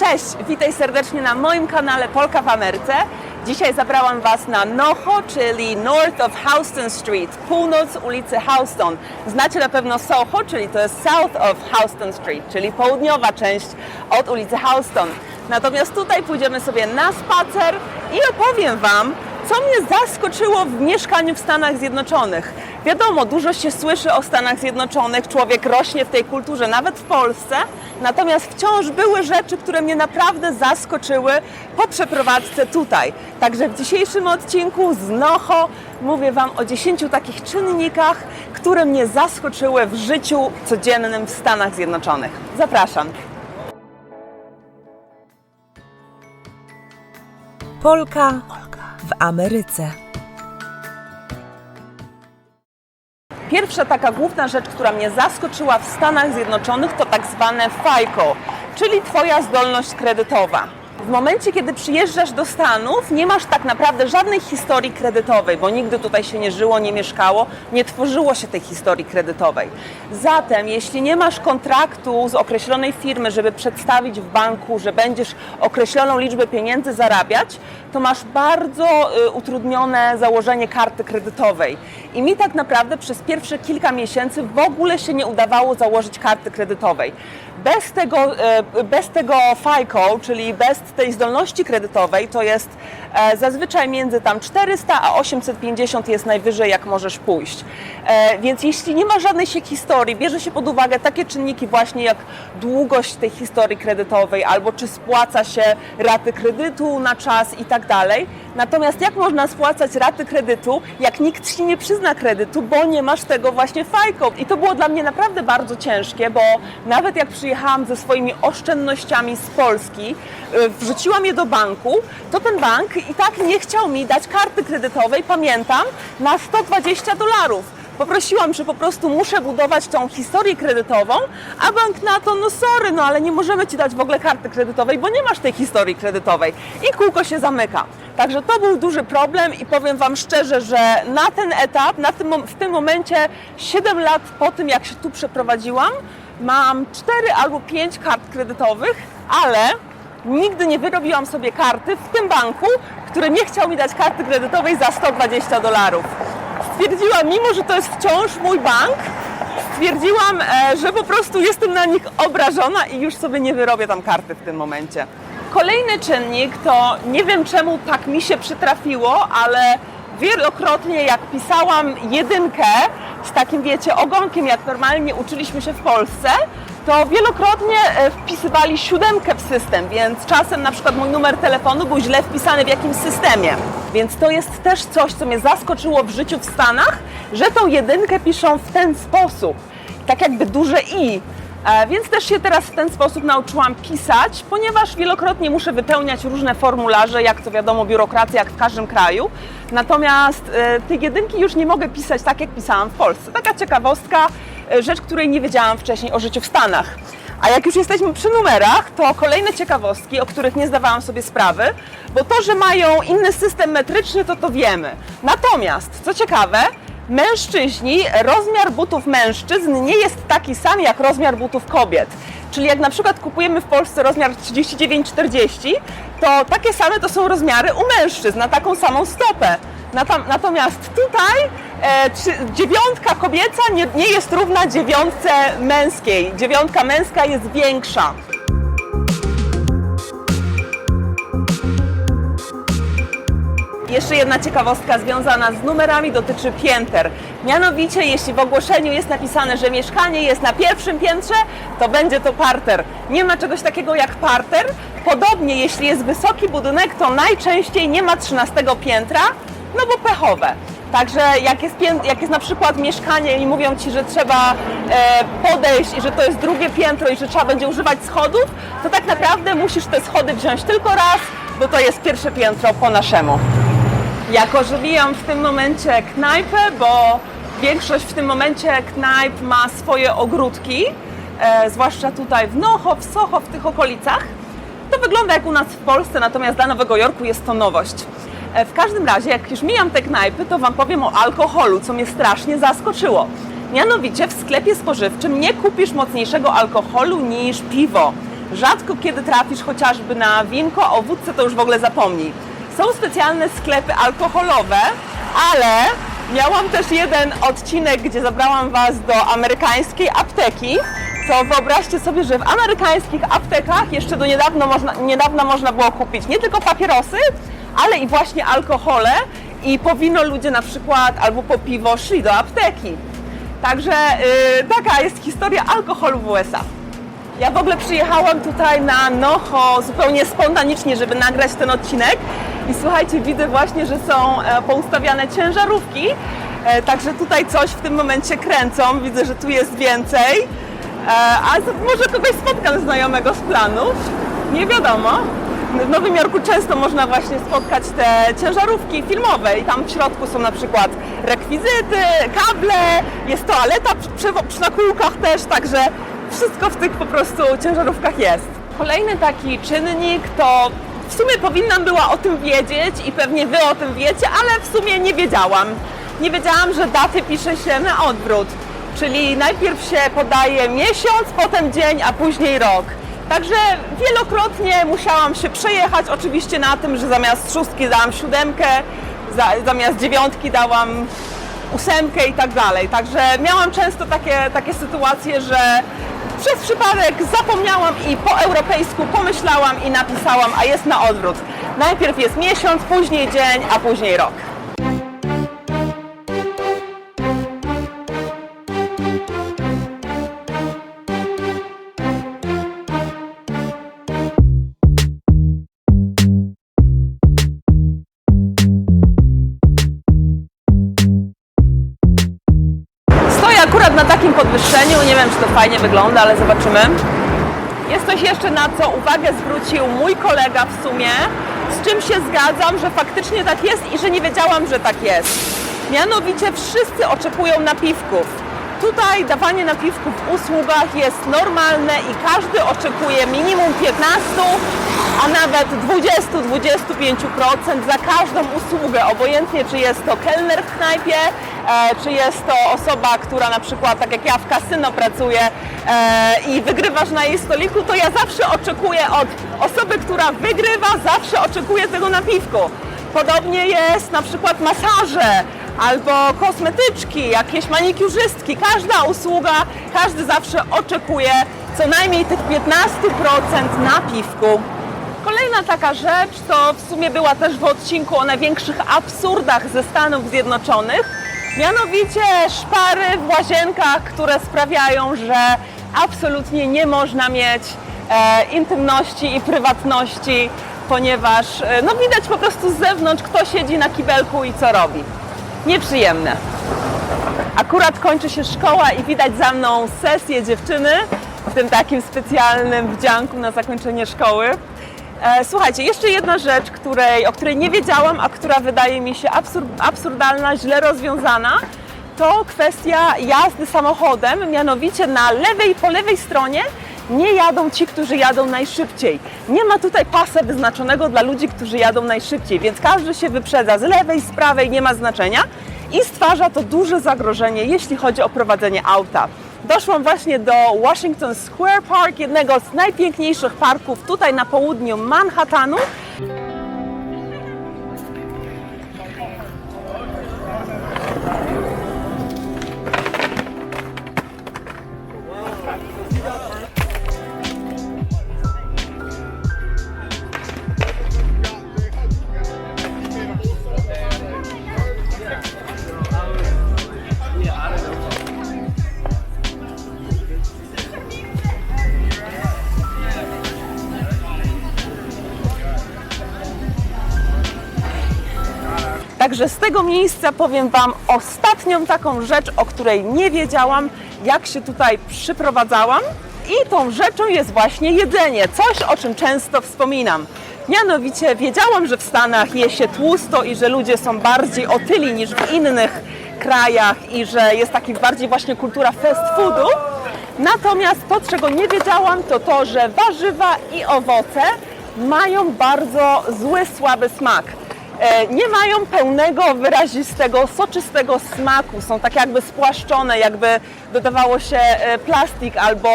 Cześć, witaj serdecznie na moim kanale Polka w Ameryce. Dzisiaj zabrałam Was na NoHo, czyli North of Houston Street, północ ulicy Houston. Znacie na pewno Soho, czyli to jest South of Houston Street, czyli południowa część od ulicy Houston. Natomiast tutaj pójdziemy sobie na spacer i opowiem Wam, co mnie zaskoczyło w mieszkaniu w Stanach Zjednoczonych. Wiadomo, dużo się słyszy o Stanach Zjednoczonych, człowiek rośnie w tej kulturze, nawet w Polsce, natomiast wciąż były rzeczy, które mnie naprawdę zaskoczyły po przeprowadzce tutaj. Także w dzisiejszym odcinku z NoHo mówię Wam o 10 takich czynnikach, które mnie zaskoczyły w życiu codziennym w Stanach Zjednoczonych. Zapraszam. Polka w Ameryce. Pierwsza taka główna rzecz, która mnie zaskoczyła w Stanach Zjednoczonych, to tak zwane FICO, czyli Twoja zdolność kredytowa. W momencie, kiedy przyjeżdżasz do Stanów, nie masz tak naprawdę żadnej historii kredytowej, bo nigdy tutaj się nie żyło, nie mieszkało, nie tworzyło się tej historii kredytowej. Zatem, jeśli nie masz kontraktu z określonej firmy, żeby przedstawić w banku, że będziesz określoną liczbę pieniędzy zarabiać, to masz bardzo utrudnione założenie karty kredytowej. I mi tak naprawdę przez pierwsze kilka miesięcy w ogóle się nie udawało założyć karty kredytowej. Bez tego FICO, czyli bez tej zdolności kredytowej, to jest zazwyczaj między tam 400 a 850 jest najwyżej, jak możesz pójść. Więc jeśli nie ma żadnej historii, bierze się pod uwagę takie czynniki właśnie jak długość tej historii kredytowej, albo czy spłaca się raty kredytu na czas i tak dalej. Natomiast jak można spłacać raty kredytu, jak nikt Ci nie przyzna kredytu, bo nie masz tego właśnie FICO. I to było dla mnie naprawdę bardzo ciężkie, bo nawet jak przyjechałam ze swoimi oszczędnościami z Polski, wrzuciłam je do banku, to ten bank i tak nie chciał mi dać karty kredytowej, pamiętam, na $120. Poprosiłam, że po prostu muszę budować tą historię kredytową, a bank na to, no sorry, no ale nie możemy Ci dać w ogóle karty kredytowej, bo nie masz tej historii kredytowej. I kółko się zamyka. Także to był duży problem i powiem Wam szczerze, że na ten etap, w tym momencie 7 lat po tym, jak się tu przeprowadziłam, mam 4 albo 5 kart kredytowych, ale nigdy nie wyrobiłam sobie karty w tym banku, który nie chciał mi dać karty kredytowej za $120. Stwierdziłam, mimo że to jest wciąż mój bank, stwierdziłam, że po prostu jestem na nich obrażona i już sobie nie wyrobię tam karty w tym momencie. Kolejny czynnik to, nie wiem czemu tak mi się przytrafiło, ale wielokrotnie jak pisałam jedynkę z takim, wiecie, ogonkiem, jak normalnie uczyliśmy się w Polsce, to wielokrotnie wpisywali 7 w system, więc czasem na przykład mój numer telefonu był źle wpisany w jakimś systemie. Więc to jest też coś, co mnie zaskoczyło w życiu w Stanach, że tą jedynkę piszą w ten sposób, tak jakby duże I. Więc też się teraz w ten sposób nauczyłam pisać, ponieważ wielokrotnie muszę wypełniać różne formularze, jak to wiadomo, biurokracja, jak w każdym kraju. Natomiast tej jedynki już nie mogę pisać tak, jak pisałam w Polsce. Taka ciekawostka, rzecz, której nie wiedziałam wcześniej o życiu w Stanach. A jak już jesteśmy przy numerach, to kolejne ciekawostki, o których nie zdawałam sobie sprawy, bo to, że mają inny system metryczny, to wiemy. Natomiast, co ciekawe, mężczyźni, rozmiar butów mężczyzn nie jest taki sam jak rozmiar butów kobiet. Czyli jak na przykład kupujemy w Polsce rozmiar 39-40, to takie same to są rozmiary u mężczyzn, na taką samą stopę. Natomiast tutaj dziewiątka kobieca nie jest równa dziewiątce męskiej. Dziewiątka męska jest większa. Jeszcze jedna ciekawostka związana z numerami dotyczy pięter. Mianowicie, jeśli w ogłoszeniu jest napisane, że mieszkanie jest na pierwszym piętrze, to będzie to parter. Nie ma czegoś takiego jak parter. Podobnie, jeśli jest wysoki budynek, to najczęściej nie ma 13 piętra, no bo pechowe. Także jak jest na przykład mieszkanie i mówią Ci, że trzeba podejść i że to jest drugie piętro i że trzeba będzie używać schodów, to tak naprawdę musisz te schody wziąć tylko raz, bo to jest pierwsze piętro po naszemu. Jak ożywiłam w tym momencie knajpę, bo większość w tym momencie knajp ma swoje ogródki, zwłaszcza tutaj w NoHo, w Soho, w tych okolicach. To wygląda jak u nas w Polsce, natomiast dla Nowego Jorku jest to nowość. W każdym razie, jak już mijam te knajpy, to Wam powiem o alkoholu, co mnie strasznie zaskoczyło. Mianowicie w sklepie spożywczym nie kupisz mocniejszego alkoholu niż piwo. Rzadko kiedy trafisz chociażby na winko, o wódce to już w ogóle zapomnij. Są specjalne sklepy alkoholowe, ale miałam też jeden odcinek, gdzie zabrałam Was do amerykańskiej apteki. To wyobraźcie sobie, że w amerykańskich aptekach jeszcze do niedawna można było kupić nie tylko papierosy, ale i właśnie alkohole i po wino ludzie na przykład albo po piwo szli do apteki. Także taka jest historia alkoholu w USA. Ja w ogóle przyjechałam tutaj na Noho zupełnie spontanicznie, żeby nagrać ten odcinek i słuchajcie, widzę właśnie, że są poustawiane ciężarówki, także tutaj coś w tym momencie kręcą, widzę, że tu jest więcej, a może kogoś spotkam znajomego z planów, nie wiadomo. W Nowym Jorku często można właśnie spotkać te ciężarówki filmowe i tam w środku są na przykład rekwizyty, kable, jest toaleta na kółkach też, także wszystko w tych po prostu ciężarówkach jest. Kolejny taki czynnik to w sumie powinnam była o tym wiedzieć i pewnie Wy o tym wiecie, ale w sumie nie wiedziałam. Nie wiedziałam, że daty pisze się na odwrót, czyli najpierw się podaje miesiąc, potem dzień, a później rok. Także wielokrotnie musiałam się przejechać oczywiście na tym, że zamiast 6 dałam 7, zamiast 9 dałam 8 i tak dalej. Także miałam często takie sytuacje, że przez przypadek zapomniałam i po europejsku pomyślałam i napisałam, a jest na odwrót. Najpierw jest miesiąc, później dzień, a później rok. Akurat na takim podwyższeniu, nie wiem, czy to fajnie wygląda, ale zobaczymy. Jest coś jeszcze, na co uwagę zwrócił mój kolega w sumie, z czym się zgadzam, że faktycznie tak jest i że nie wiedziałam, że tak jest. Mianowicie wszyscy oczekują napiwków. Tutaj dawanie napiwków w usługach jest normalne i każdy oczekuje minimum 15, a nawet 20-25% za każdą usługę, obojętnie czy jest to kelner w knajpie, czy jest to osoba, która na przykład, tak jak ja w kasyno pracuję i wygrywasz na jej stoliku, to ja zawsze oczekuję od osoby, która wygrywa, zawsze oczekuję tego napiwku. Podobnie jest na przykład masaże, albo kosmetyczki, jakieś manikiurzystki, każda usługa, każdy zawsze oczekuje co najmniej tych 15% napiwku. Kolejna taka rzecz to w sumie była też w odcinku o największych absurdach ze Stanów Zjednoczonych, mianowicie szpary w łazienkach, które sprawiają, że absolutnie nie można mieć intymności i prywatności, ponieważ no widać po prostu z zewnątrz, kto siedzi na kibelku i co robi. Nieprzyjemne. Akurat kończy się szkoła i widać za mną sesję dziewczyny w tym takim specjalnym wdzianku na zakończenie szkoły. Słuchajcie, jeszcze jedna rzecz, o której nie wiedziałam, a która wydaje mi się absurdalna, źle rozwiązana, to kwestia jazdy samochodem, mianowicie po lewej stronie nie jadą ci, którzy jadą najszybciej. Nie ma tutaj pasa wyznaczonego dla ludzi, którzy jadą najszybciej, więc każdy się wyprzedza z lewej, z prawej, nie ma znaczenia i stwarza to duże zagrożenie, jeśli chodzi o prowadzenie auta. Doszłam właśnie do Washington Square Park, jednego z najpiękniejszych parków tutaj na południu Manhattanu. Także z tego miejsca powiem Wam ostatnią taką rzecz, o której nie wiedziałam, jak się tutaj przyprowadzałam. I tą rzeczą jest właśnie jedzenie, coś, o czym często wspominam. Mianowicie wiedziałam, że w Stanach je się tłusto i że ludzie są bardziej otyli niż w innych krajach i że jest taki bardziej właśnie kultura fast foodu. Natomiast to, czego nie wiedziałam, to to, że warzywa i owoce mają bardzo zły, słaby smak. nie mają pełnego, wyrazistego, soczystego smaku. Są tak jakby spłaszczone, jakby dodawało się plastik albo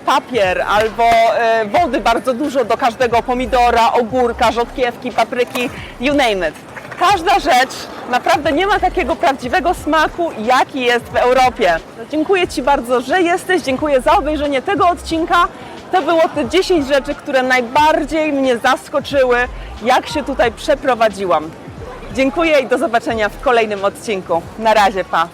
papier, albo wody bardzo dużo do każdego pomidora, ogórka, rzodkiewki, papryki, you name it. Każda rzecz naprawdę nie ma takiego prawdziwego smaku, jaki jest w Europie. Dziękuję Ci bardzo, że jesteś, dziękuję za obejrzenie tego odcinka. To było te 10 rzeczy, które najbardziej mnie zaskoczyły, jak się tutaj przeprowadziłam. Dziękuję i do zobaczenia w kolejnym odcinku. Na razie, pa!